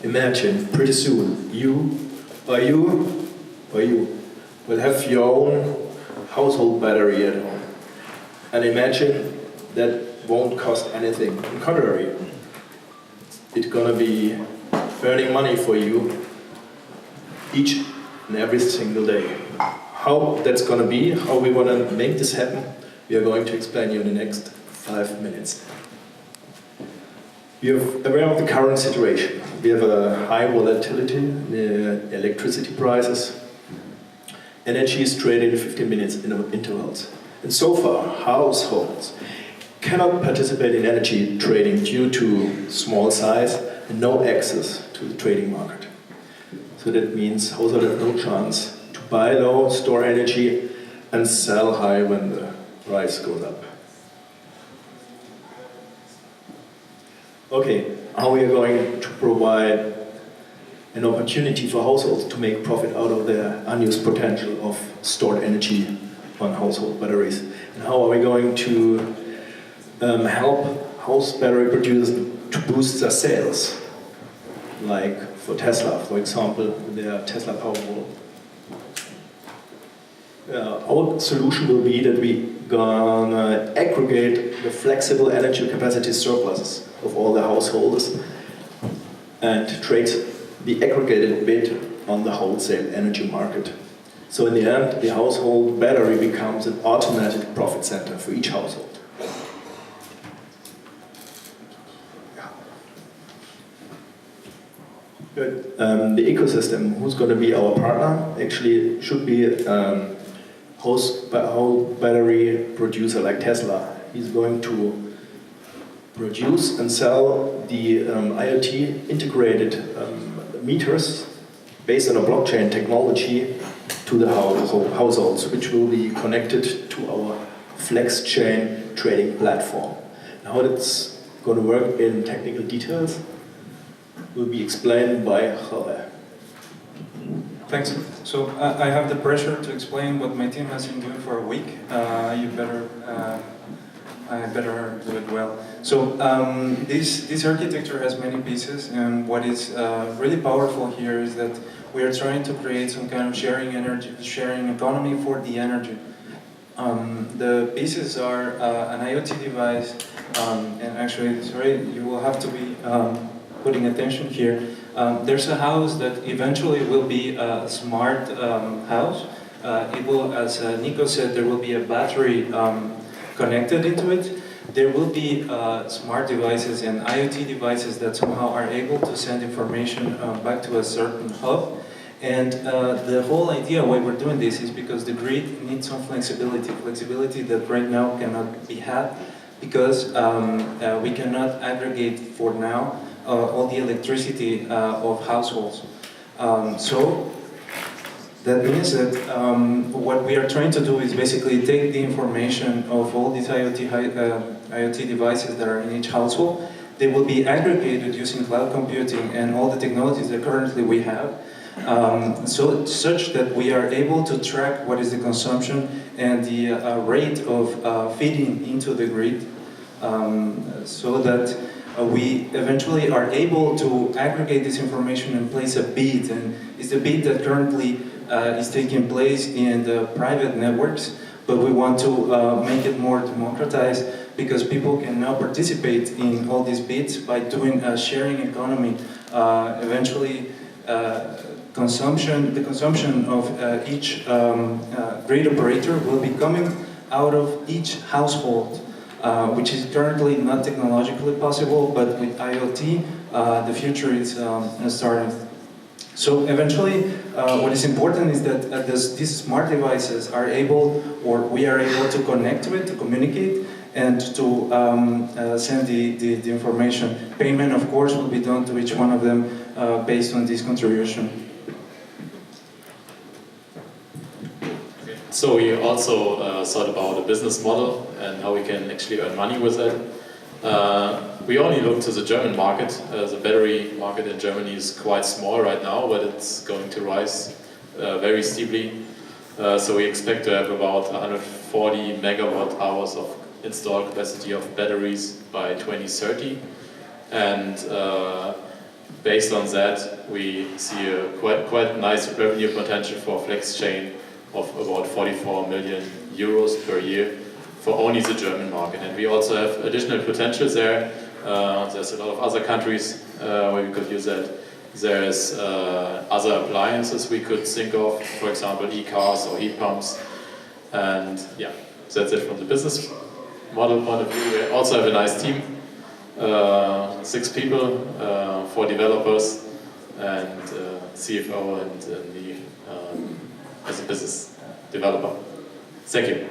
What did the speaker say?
imagine pretty soon you will have your own household battery at home. And imagine that won't cost anything. On the contrary, it's gonna be earning money for you each and every single day. How that's gonna be, how we wanna make this happen, we are going to explain you in the next 5 minutes. You're aware of the current situation. We have a high volatility in the electricity prices. Energy is traded in 15 minutes intervals. And so far, households cannot participate in energy trading due to small size and no access to the trading market. So that means households have no chance to buy low, store energy, and sell high when the price goes up. Okay, how we are going to provide an opportunity for households to make profit out of their unused potential of stored energy on household batteries. And how are we going to help house battery producers to boost their sales? Like for Tesla, for example, their Tesla Powerwall. Our solution will be that we gonna aggregate the flexible energy capacity surpluses of all the householders and trade the aggregated bid on the wholesale energy market. So in the end, the household battery becomes an automatic profit center for each household. Good. The ecosystem, who's going to be our partner, actually should be whole battery producer like Tesla. He's going to produce and sell the IoT integrated meters based on a blockchain technology to the households, which will be connected to our FlexChain trading platform. How that's going to work in technical details will be explained by Jorge. Thanks. So I have the pressure to explain what my team has been doing for a week. I better do it well. So this architecture has many pieces, and what is really powerful here is that we are trying to create some kind of sharing economy for the energy. The pieces are an IoT device, and actually, sorry, you will have to be putting attention here. There's a house that eventually will be a smart house. It will, as Nico said, there will be a battery connected into it. There will be smart devices and IoT devices that somehow are able to send information back to a certain hub. And the whole idea why we're doing this is because the grid needs some flexibility that right now cannot be had, because we cannot aggregate for now all the electricity of households. So that means that what we are trying to do is basically take the information of all these IoT devices that are in each household. They will be aggregated using cloud computing and all the technologies that currently we have, such that we are able to track what is the consumption and the rate of feeding into the grid, so that we eventually are able to aggregate this information and place a bid. And it's the bid that currently is taking place in the private networks, but we want to make it more democratized, because people can now participate in all these bids by doing a sharing economy. Eventually, the consumption of each grid operator will be coming out of each household, which is currently not technologically possible, but with IoT, the future is starting. So eventually, what is important is that these smart devices are able, or we are able to connect to it, to communicate, and to send the information. Payment, of course, will be done to each one of them based on this contribution. So we also thought about a business model and how we can actually earn money with it. We only look to the German market. The battery market in Germany is quite small right now, but it's going to rise very steeply. So we expect to have about 140 megawatt hours of installed capacity of batteries by 2030. and based on that, we see a quite nice revenue potential for FlexChain of about 44 million euros per year for only the German market. And we also have additional potentials there. There's a lot of other countries where we could use that. There's other appliances we could think of, for example, e-cars or heat pumps. And yeah, that's it from the business model point of view. We also have a nice team. 6 people, 4 developers, and CFO and me as a business developer. Thank you.